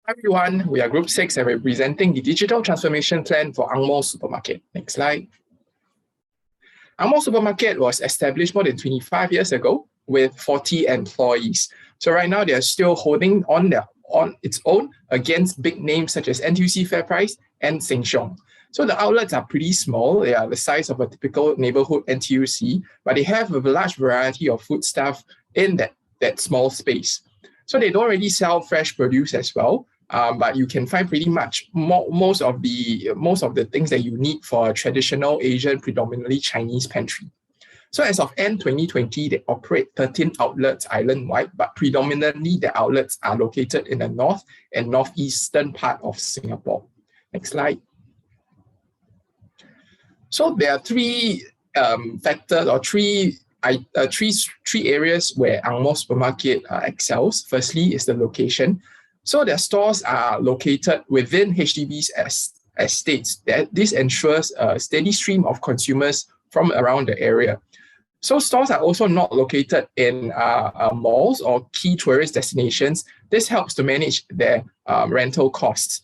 Hi everyone, we are Group 6 and we're presenting the digital transformation plan for Ang Mo Supermarket. Next slide. Ang Mo Supermarket was established more than 25 years ago with 40 employees. So right now they're still holding on its own against big names such as NTUC FairPrice and Sheng Siong. So the outlets are pretty small. They are the size of a typical neighborhood NTUC, but they have a large variety of food stuff in that small space. So they don't really sell fresh produce as well. But you can find pretty much most of the things that you need for a traditional Asian, predominantly Chinese pantry. So as of end 2020, they operate 13 outlets island-wide, but predominantly the outlets are located in the north and northeastern part of Singapore. Next slide. So there are three factors or three areas where Ang Mo Supermarket excels. Firstly is the location. So their stores are located within HDB's estates. This ensures a steady stream of consumers from around the area. So stores are also not located in malls or key tourist destinations. This helps to manage their rental costs.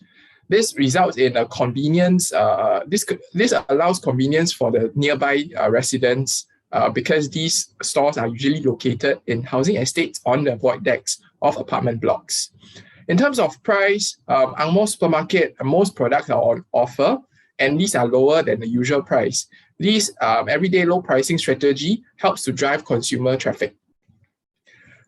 This results in a convenience. This allows convenience for the nearby residents because these stores are usually located in housing estates on the void decks of apartment blocks. In terms of price, Ang Mo Supermarket, most products are on offer, and these are lower than the usual price. This everyday low pricing strategy helps to drive consumer traffic.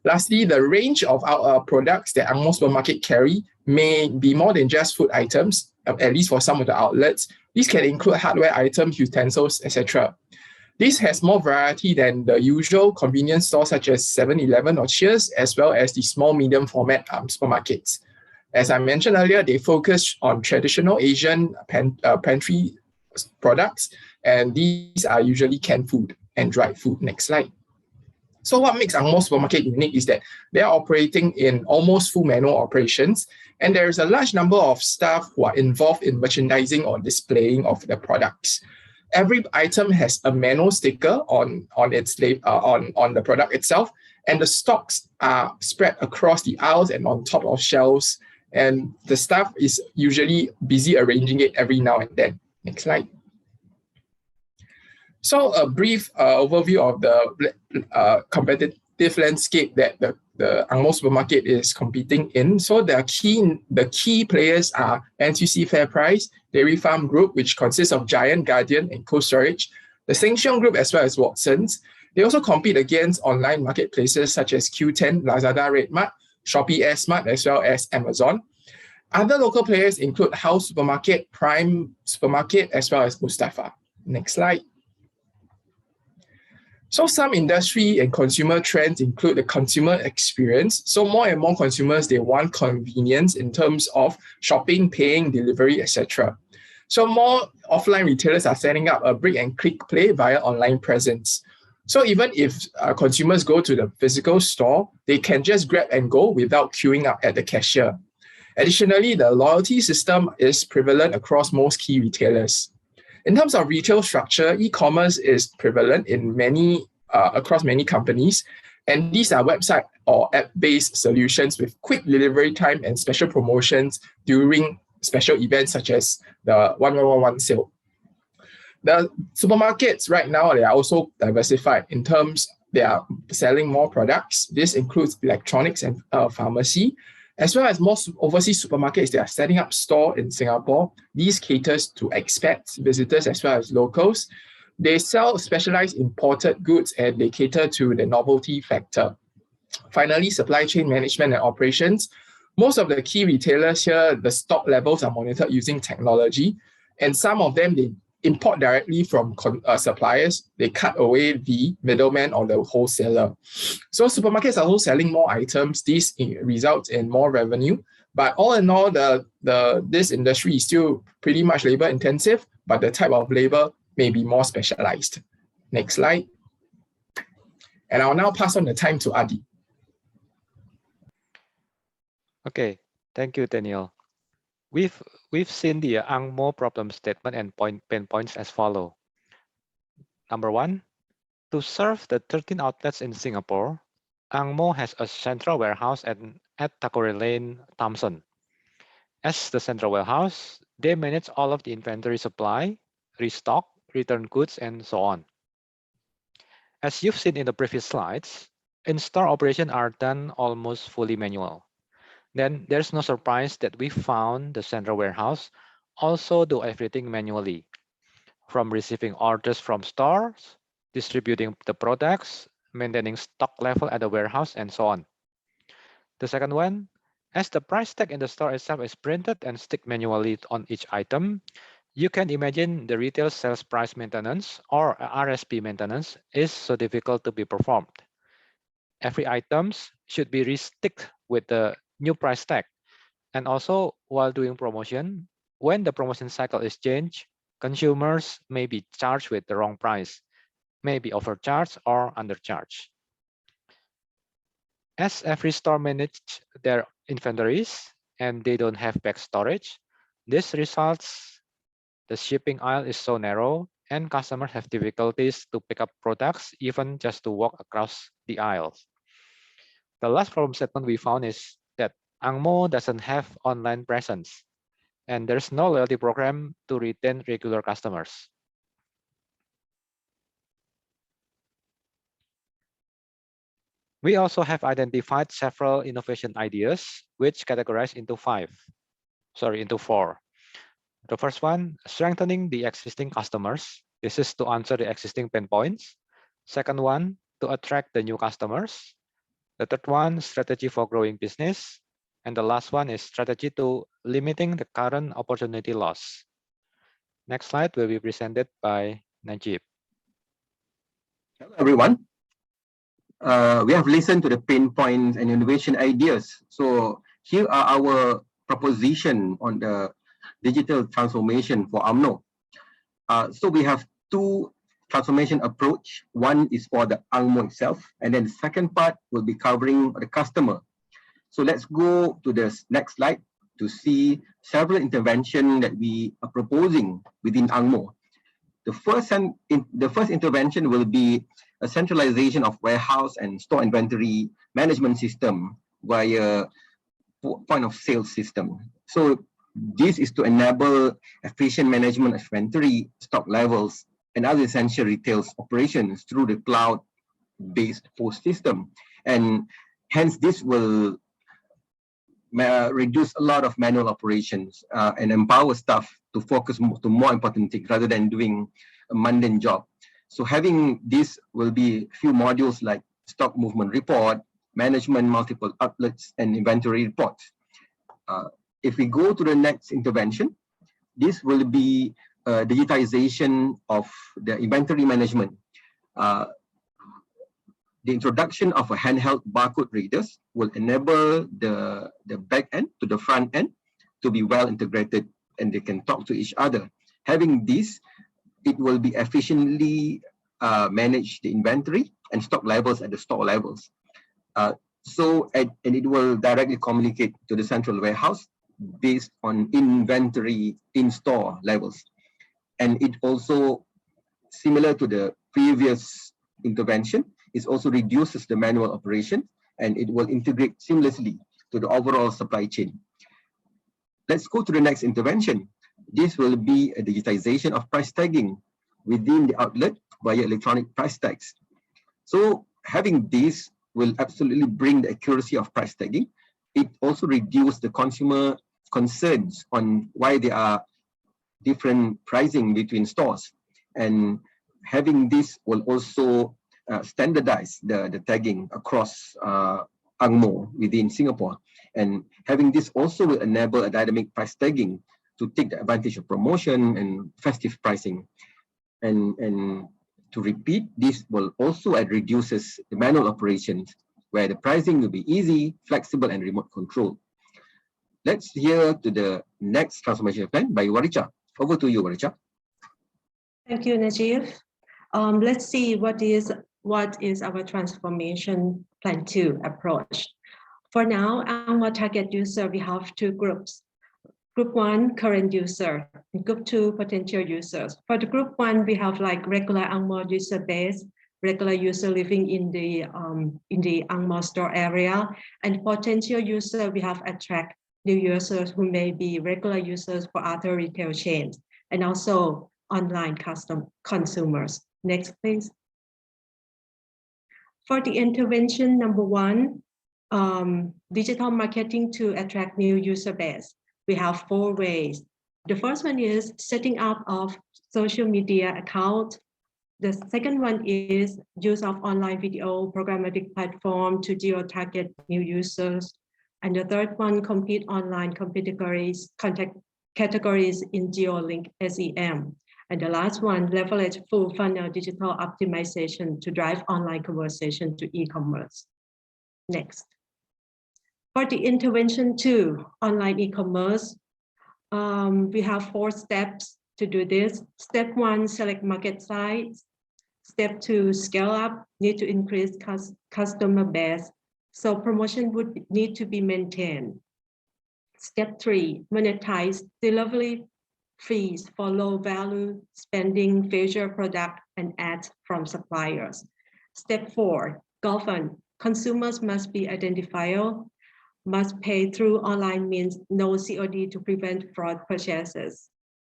Lastly, the range of our products that Ang Mo Supermarket carry may be more than just food items, at least for some of the outlets. These can include hardware items, utensils, etc. This has more variety than the usual convenience stores such as 7-Eleven or Cheers, as well as the small medium format supermarkets. As I mentioned earlier, they focus on traditional Asian pantry products, and these are usually canned food and dried food. Next slide. So what makes Ang Mo Supermarket unique is that they are operating in almost full manual operations, and there is a large number of staff who are involved in merchandising or displaying of the products. Every item has a manual sticker on the product itself, and the stocks are spread across the aisles and on top of shelves, and the staff is usually busy arranging it every now and then. Next slide. So a brief overview of the competitive landscape that the Ang Mo Supermarket is competing in. So the key players are NTUC FairPrice, Dairy Farm Group, which consists of Giant, Guardian, and Cold Storage, the Sheng Siong Group, as well as Watsons. They also compete against online marketplaces such as Qoo10, Lazada, RedMart, Shopee S-Mart, as well as Amazon. Other local players include House Supermarket, Prime Supermarket, as well as Mustafa. Next slide. So some industry and consumer trends include the consumer experience. So more and more consumers, they want convenience in terms of shopping, paying, delivery, etc. So more offline retailers are setting up a brick and click play via online presence. So even if consumers go to the physical store, they can just grab and go without queuing up at the cashier. Additionally, the loyalty system is prevalent across most key retailers. In terms of retail structure, e-commerce is prevalent in across many companies, and these are website or app-based solutions with quick delivery time and special promotions during special events such as the 1111 sale. The supermarkets right now, they are also diversified in terms they are selling more products. This includes electronics and pharmacy, as well as most overseas supermarkets. They are setting up store in Singapore. These caters to expats, visitors, as well as locals. They sell specialized imported goods and they cater to the novelty factor. Finally, supply chain management and operations. Most of the key retailers here, the stock levels are monitored using technology, and some of them, they import directly from suppliers. They cut away the middleman or the wholesaler. So supermarkets are also selling more items. This results in more revenue. But all in all, this industry is still pretty much labor intensive, but the type of labor may be more specialized. Next slide. And I'll now pass on the time to Adi. Okay, thank you, Daniel. We've seen the Ang Mo problem statement and pain points as follow. Number one, to serve the 13 outlets in Singapore, Ang Mo has a central warehouse at Thakore Lane, Thomson. As the central warehouse, they manage all of the inventory supply, restock, return goods, and so on. As you've seen in the previous slides, in-store operations are done almost fully manual. Then there's no surprise that we found the central warehouse also do everything manually, from receiving orders from stores, distributing the products, maintaining stock level at the warehouse, and so on. The second one, as the price tag in the store itself is printed and stick manually on each item, you can imagine the retail sales price maintenance or RSP maintenance is so difficult to be performed. Every items should be resticked with the new price tag. And also while doing promotion, when the promotion cycle is changed, consumers may be charged with the wrong price, may be overcharged or undercharged. As every store manages their inventories and they don't have back storage, this results the shipping aisle is so narrow and customers have difficulties to pick up products even just to walk across the aisles. The last problem statement we found is that Angmo doesn't have online presence and there's no loyalty program to retain regular customers. We also have identified several innovation ideas, which categorize into into four. The first one, strengthening the existing customers. This is to answer the existing pain points. Second one, to attract the new customers. The third one, strategy for growing business. And the last one is strategy to limiting the current opportunity loss. Next slide will be presented by Najib. Hello, everyone. We have listened to the pain points and innovation ideas. So here are our proposition on the digital transformation for UMNO. So we have two transformation approach. One is for the UMNO itself, and then the second part will be covering the customer. So let's go to the next slide to see several interventions that we are proposing within UMNO. The first intervention will be a centralization of warehouse and store inventory management system via point of sale system. So this is to enable efficient management of inventory, stock levels, and other essential retail operations through the cloud-based POS system. And hence this will reduce a lot of manual operations and empower staff to focus to more important things rather than doing a mundane job. So having this will be a few modules like stock movement report, management, multiple outlets, and inventory reports. If we go to the next intervention, this will be digitization of the inventory management. The introduction of a handheld barcode readers will enable the back end to the front end to be well integrated and they can talk to each other. Having this, it will be efficiently manage the inventory and stock levels at the store levels. And it will directly communicate to the central warehouse based on inventory in-store levels. And it also, similar to the previous intervention, it also reduces the manual operation and it will integrate seamlessly to the overall supply chain. Let's go to the next intervention. This will be a digitization of price tagging within the outlet via electronic price tags. So having this will absolutely bring the accuracy of price tagging. It also reduces the consumer concerns on why there are different pricing between stores. And having this will also standardize the tagging across Angmo within Singapore. And having this also will enable a dynamic price tagging to take the advantage of promotion and festive pricing. And to repeat, this will also reduces the manual operations where the pricing will be easy, flexible, and remote control. Let's hear to the next transformation plan by Waricha. Over to you, Waricha. Thank you, Najib. Let's see what is our transformation plan 2 approach. For now, our target user, we have two groups. Group 1, current user, and Group 2, potential users. For the Group 1, we have like regular Angmo user base, regular user living in the Angmo store area, and potential user we have attract new users who may be regular users for other retail chains, and also online consumers. Next, please. For the intervention number one, digital marketing to attract new user base. We have 4 ways. The first one is setting up of social media account. The second one is use of online video programmatic platform to geo-target new users. And the third one, compete online content categories in geo-link SEM. And the last one, leverage full funnel digital optimization to drive online conversation to e-commerce. Next. For the intervention 2, online e-commerce, we have 4 steps to do this. Step 1, select market size. Step 2, scale up, need to increase customer base. So promotion would need to be maintained. Step 3, monetize delivery fees for low value spending, feature product and ads from suppliers. Step 4, govern. Consumers must be identifiable, must pay through online means, no COD to prevent fraud purchases.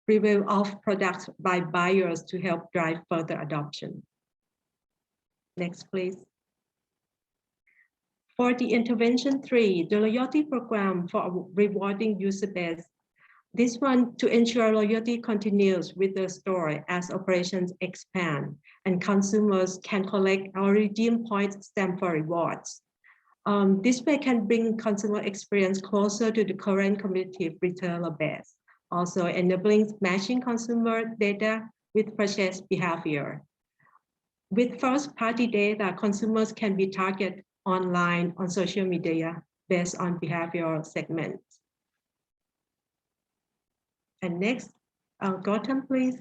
Review of products by buyers to help drive further adoption. Next, please. For the intervention 3, the loyalty program for rewarding user base. This one to ensure loyalty continues with the store as operations expand and consumers can collect or redeem points stamp for rewards. This way can bring consumer experience closer to the current competitive retailer base, also enabling matching consumer data with purchase behavior. With first-party data, consumers can be targeted online on social media based on behavioral segments. And next, Gautam, please.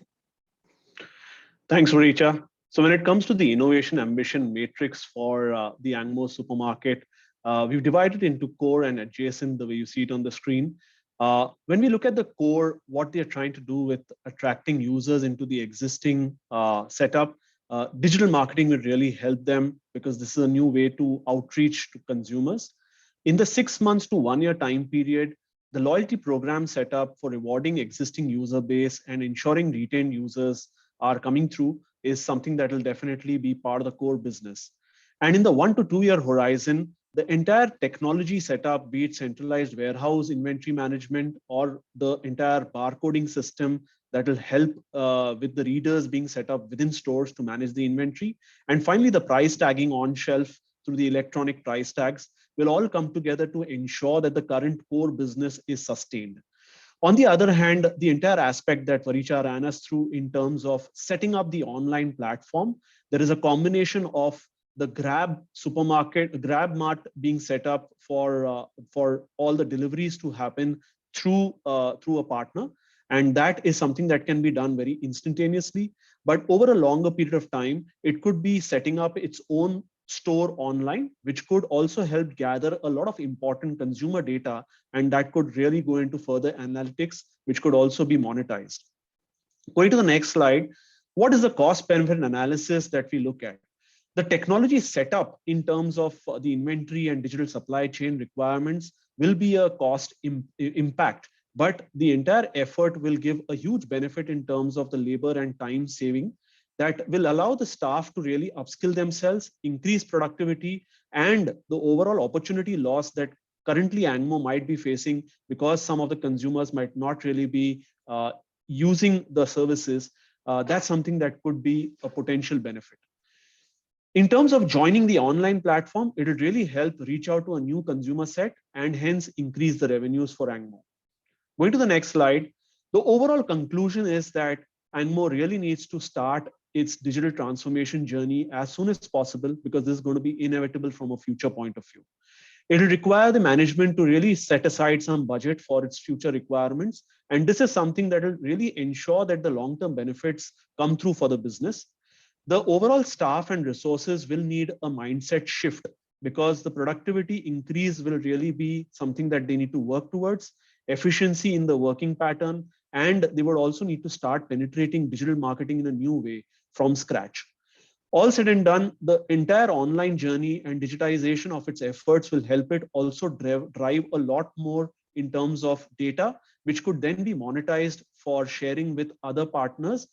Thanks, Richa. So when it comes to the innovation ambition matrix for the Angmo supermarket, we've divided into core and adjacent the way you see it on the screen. When we look at the core, what they're trying to do with attracting users into the existing setup, digital marketing will really help them because this is a new way to outreach to consumers. In the 6 months to 1 year time period, the loyalty program set up for rewarding existing user base and ensuring retained users are coming through is something that will definitely be part of the core business. And in the 1 to 2 year horizon, the entire technology setup, be it centralized warehouse inventory management or the entire barcoding system that will help with the readers being set up within stores to manage the inventory. And finally, the price tagging on shelf through the electronic price tags will all come together to ensure that the current core business is sustained. On the other hand, the entire aspect that Varicha ran us through in terms of setting up the online platform, there is a combination of the Grab supermarket, Grab Mart being set up for all the deliveries to happen through a partner. And that is something that can be done very instantaneously. But over a longer period of time, it could be setting up its own store online, which could also help gather a lot of important consumer data, and that could really go into further analytics, which could also be monetized. Going to the next slide, what is the cost benefit analysis that we look at? The technology setup in terms of the inventory and digital supply chain requirements will be a cost impact, but the entire effort will give a huge benefit in terms of the labor and time saving that will allow the staff to really upskill themselves, increase productivity, and the overall opportunity loss that currently Angmo might be facing because some of the consumers might not really be using the services. That's something that could be a potential benefit. In terms of joining the online platform, it will really help reach out to a new consumer set and hence increase the revenues for Angmo. Going to the next slide, the overall conclusion is that Angmo really needs to start its digital transformation journey as soon as possible because this is going to be inevitable from a future point of view. It will require the management to really set aside some budget for its future requirements. And this is something that will really ensure that the long-term benefits come through for the business. The overall staff and resources will need a mindset shift because the productivity increase will really be something that they need to work towards, efficiency in the working pattern, and they would also need to start penetrating digital marketing in a new way from scratch. All said and done, the entire online journey and digitization of its efforts will help it also drive a lot more in terms of data, which could then be monetized for sharing with other partners,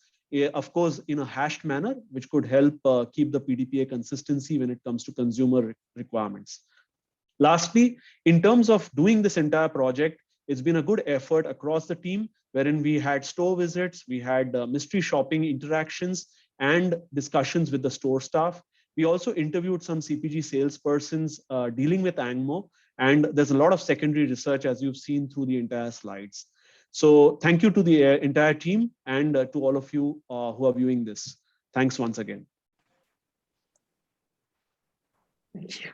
of course, in a hashed manner, which could help keep the PDPA consistency when it comes to consumer requirements. Lastly, in terms of doing this entire project, it's been a good effort across the team, wherein we had store visits, we had mystery shopping interactions and discussions with the store staff. We also interviewed some CPG salespersons dealing with Angmo, and there's a lot of secondary research, as you've seen through the entire slides. So thank you to the entire team and to all of you who are viewing this. Thanks once again. Thank you.